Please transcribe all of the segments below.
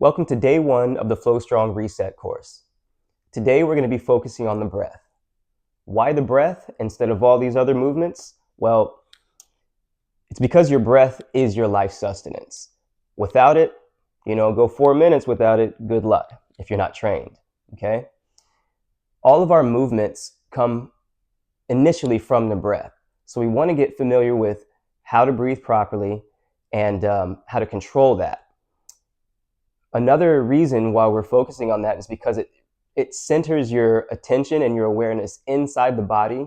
Welcome to day one of the FlowStrong Reset course. Today we're going to be focusing on the breath. Why the breath instead of all these other movements? Well, it's because your breath is your life sustenance. Without it, go 4 minutes without it, good luck if you're not trained, okay? All of our movements come initially from the breath. So we want to get familiar with how to breathe properly and how to control that. Another reason why we're focusing on that is because it centers your attention and your awareness inside the body,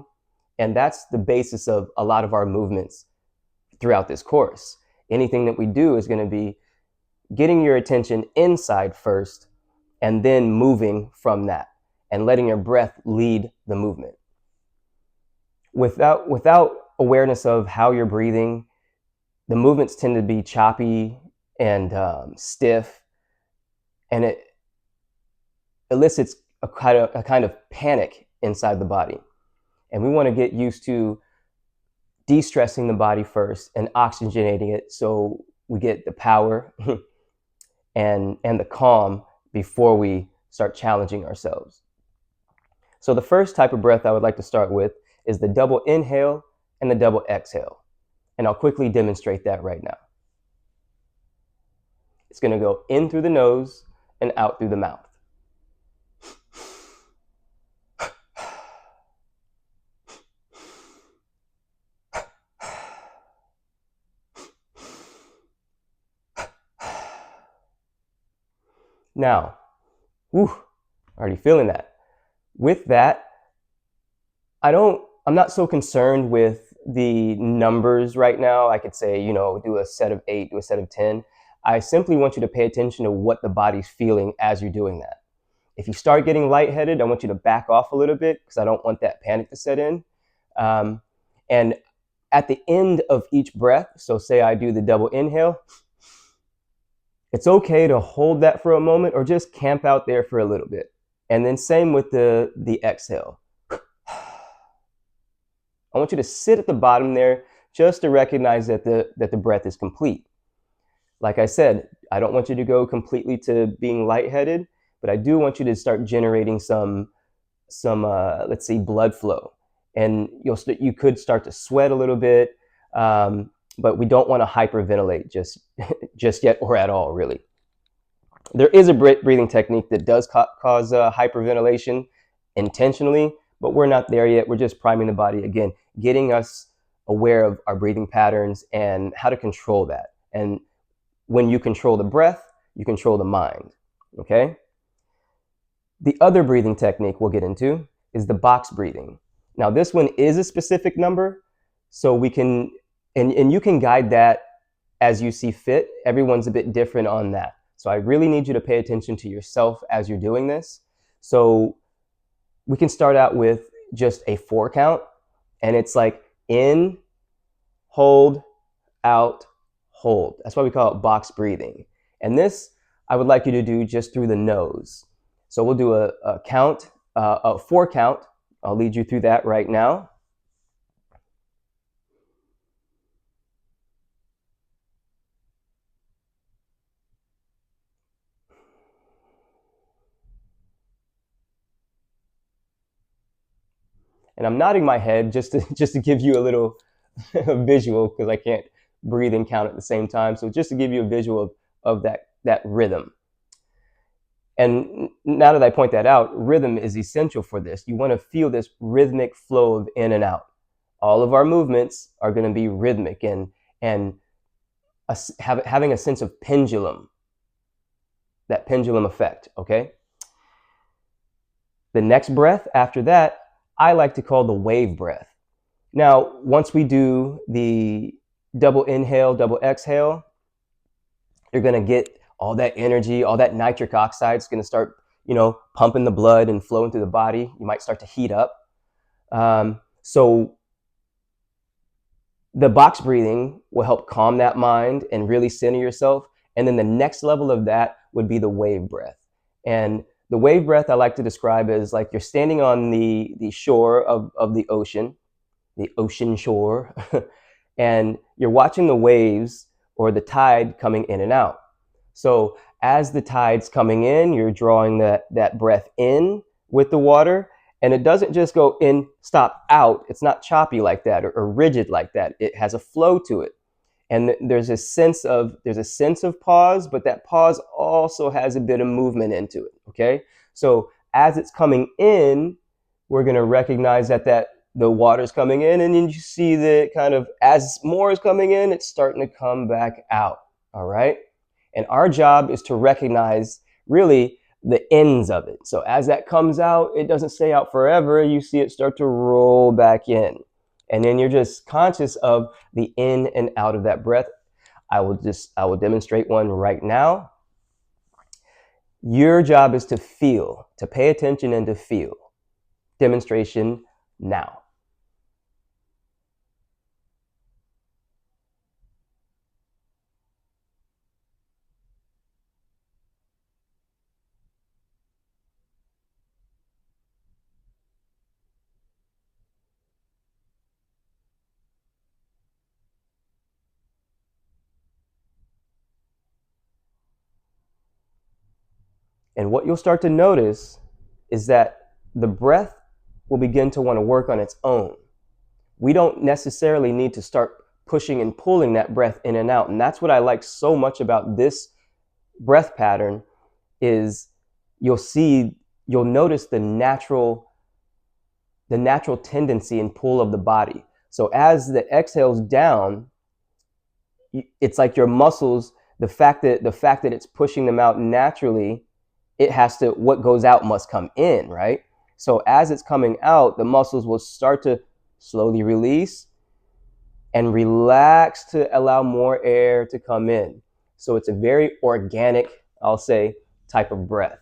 and that's the basis of a lot of our movements throughout this course. Anything that we do is going to be getting your attention inside first and then moving from that and letting your breath lead the movement. Without awareness of how you're breathing, the movements tend to be choppy and stiff, and it elicits a kind of panic inside the body. And we want to get used to de-stressing the body first and oxygenating it so we get the power and the calm before we start challenging ourselves. So the first type of breath I would like to start with is the double inhale and the double exhale. And I'll quickly demonstrate that right now. It's going to go in through the nose and out through the mouth. Now, already feeling that. With that, I'm not so concerned with the numbers right now. I could say, do a set of 8, do a set of 10. I simply want you to pay attention to what the body's feeling as you're doing that. If you start getting lightheaded, I want you to back off a little bit because I don't want that panic to set in. And at the end of each breath, so say I do the double inhale, it's okay to hold that for a moment or just camp out there for a little bit. And then same with the exhale. I want you to sit at the bottom there just to recognize that the breath is complete. Like I said, I don't want you to go completely to being lightheaded, but I do want you to start generating some let's say blood flow. And you could start to sweat a little bit, but we don't want to hyperventilate just yet or at all, really. There is a breathing technique that does cause hyperventilation intentionally, but we're not there yet. We're just priming the body again, getting us aware of our breathing patterns and how to control that. And when you control the breath, you control the mind, okay? The other breathing technique we'll get into is the box breathing. Now, this one is a specific number, so we can, and you can guide that as you see fit. Everyone's a bit different on that. So I really need you to pay attention to yourself as you're doing this. So we can start out with just a 4 count, and it's like in, hold, out, hold. That's why we call it box breathing. And this I would like you to do just through the nose. So we'll do a 4 count. I'll lead you through that right now. And I'm nodding my head just to give you a little visual, because I can't breathe and count at the same time. So just to give you a visual of that rhythm. And now that I point that out, rhythm is essential for this. You want to feel this rhythmic flow of in and out. All of our movements are going to be rhythmic and having a sense of pendulum, that pendulum effect, okay? The next breath after that, I like to call the wave breath. Now, once we do the double inhale, double exhale, you're going to get all that energy, all that nitric oxide is going to start, pumping the blood and flowing through the body. You might start to heat up. So the box breathing will help calm that mind and really center yourself. And then the next level of that would be the wave breath. And the wave breath I like to describe as like you're standing on the shore of the ocean shore, and you're watching the waves or the tide coming in and out. So as the tide's coming in, you're drawing that breath in with the water, and it doesn't just go in, stop, out. It's not choppy like that or rigid like that. It has a flow to it. And there's a sense of pause, but that pause also has a bit of movement into it. Okay, so as it's coming in, we're going to recognize that the water's coming in, and then you see that kind of as more is coming in, it's starting to come back out. All right, and our job is to recognize really the ends of it. So as that comes out, it doesn't stay out forever. You see it start to roll back in. And then you're just conscious of the in and out of that breath. I will demonstrate one right now. Your job is to feel, to pay attention and to feel. Demonstration now. And what you'll start to notice is that the breath will begin to want to work on its own. We don't necessarily need to start pushing and pulling that breath in and out. And that's what I like so much about this breath pattern is you'll notice the natural tendency and pull of the body. So as the exhale's down, it's like your muscles, the fact that it's pushing them out naturally, what goes out must come in, right? So as it's coming out, the muscles will start to slowly release and relax to allow more air to come in. So it's a very organic, I'll say, type of breath.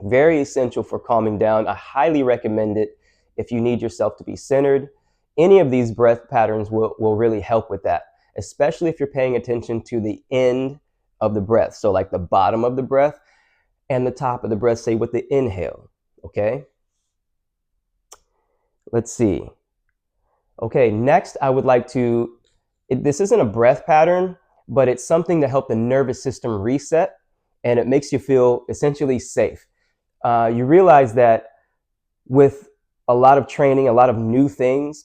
Very essential for calming down. I highly recommend it if you need yourself to be centered. Any of these breath patterns will really help with that, especially if you're paying attention to the end of the breath. So like the bottom of the breath and the top of the breath, say with the inhale, okay? Let's see. Okay, next I would like to, this isn't a breath pattern, but it's something to help the nervous system reset, and it makes you feel essentially safe. You realize that with a lot of training, a lot of new things,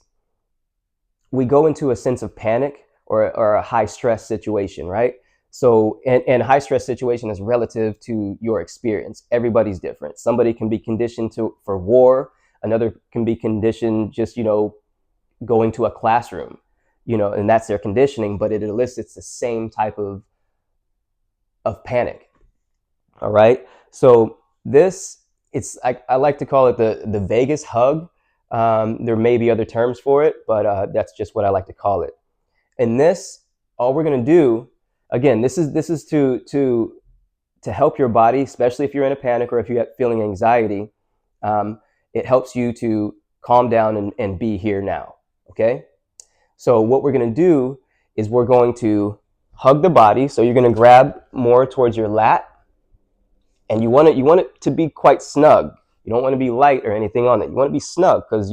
we go into a sense of panic or a high stress situation, right? So, and high stress situation is relative to your experience. Everybody's different. Somebody can be conditioned for war. Another can be conditioned just, going to a classroom, and that's their conditioning, but it elicits the same type of panic. All right. So I like to call it the Vegas hug. There may be other terms for it, but that's just what I like to call it. And all we're going to do, again, this is to help your body, especially if you're in a panic or if you're feeling anxiety. It helps you to calm down and be here now. Okay. So what we're going to do is we're going to hug the body. So you're going to grab more towards your lat, and you want it to be quite snug. You don't want to be light or anything on it. You want to be snug because,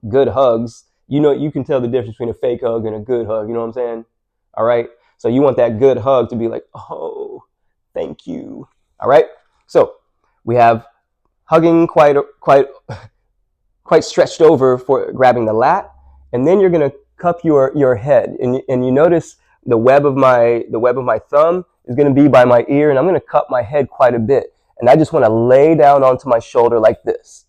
good hugs, you can tell the difference between a fake hug and a good hug. You know what I'm saying? All right. So you want that good hug to be like, oh, thank you. All right. So we have hugging quite stretched over for grabbing the lat. And then you're going to cup your head. And you notice the web of my thumb is going to be by my ear, and I'm going to cup my head quite a bit. And I just want to lay down onto my shoulder like this.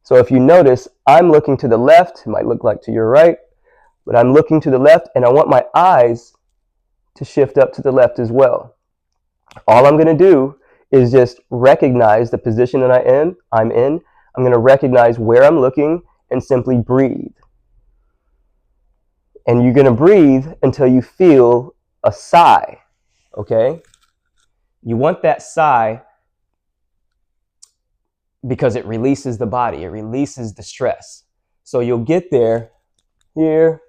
So if you notice, I'm looking to the left. It might look like to your right, but I'm looking to the left, and I want my eyes to shift up to the left as well. All I'm going to do is just recognize the position that I'm in. I'm going to recognize where I'm looking and simply breathe. And you're going to breathe until you feel a sigh, okay? You want that sigh because it releases the body. It releases the stress. So you'll get there, here,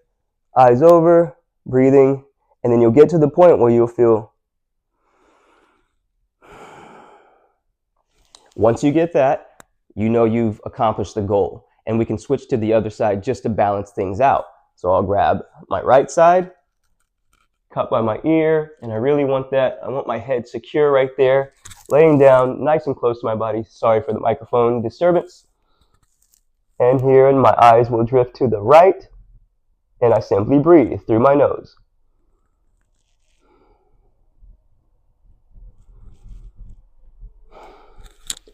eyes over, breathing, and then you'll get to the point where you'll feel. Once you get that, you've accomplished the goal. And we can switch to the other side just to balance things out. So I'll grab my right side, cupped by my ear, and I really want that. I want my head secure right there, laying down nice and close to my body. Sorry for the microphone disturbance. And here my eyes will drift to the right, and I simply breathe through my nose.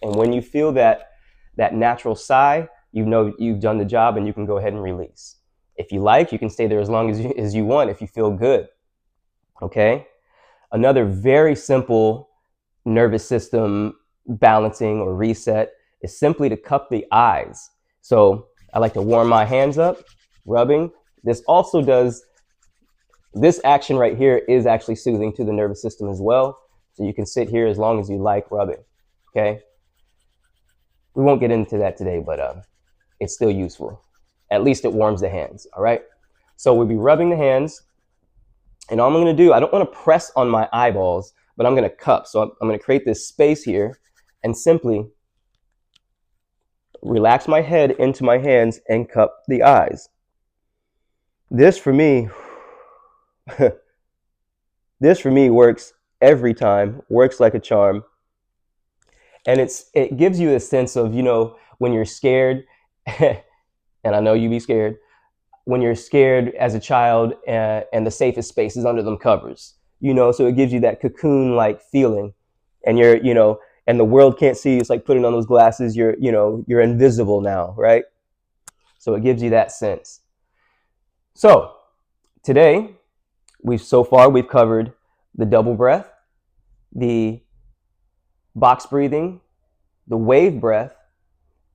And when you feel that natural sigh, you know you've done the job and you can go ahead and release. If you like, you can stay there as long as you want if you feel good. Okay? Another very simple nervous system balancing or reset is simply to cup the eyes. So I like to warm my hands up, rubbing. This action right here is actually soothing to the nervous system as well. So you can sit here as long as you like rubbing. Okay? We won't get into that today, but it's still useful. At least it warms the hands, all right? So we'll be rubbing the hands, and all I'm gonna do, I don't wanna press on my eyeballs, but I'm gonna cup. So I'm gonna create this space here and simply relax my head into my hands and cup the eyes. This for me, works every time, works like a charm. And it gives you a sense of, when you're scared, and I know you be scared, when you're scared as a child, and the safest space is under them covers, so it gives you that cocoon-like feeling, and and the world can't see you. It's like putting on those glasses. You're invisible now, right? So it gives you that sense. So today, we've covered the double breath, the box breathing, the wave breath,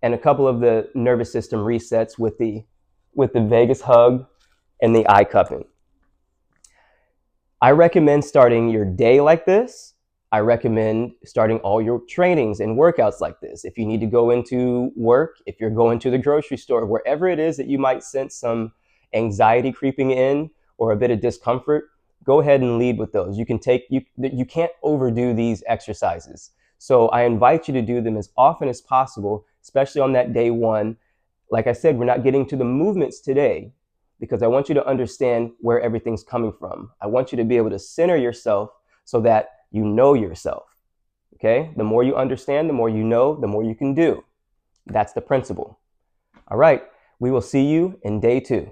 and a couple of the nervous system resets with the vagus hug and the eye cupping. I recommend starting your day like this. I recommend starting all your trainings and workouts like this. If you need to go into work, if you're going to the grocery store, wherever it is that you might sense some anxiety creeping in or a bit of discomfort, go ahead and lead with those. You can't overdo these exercises. So I invite you to do them as often as possible, especially on that day one. Like I said, we're not getting to the movements today because I want you to understand where everything's coming from. I want you to be able to center yourself so that you know yourself. Okay? The more you understand, the more you know, the more you can do. That's the principle. All right. We will see you in day 2.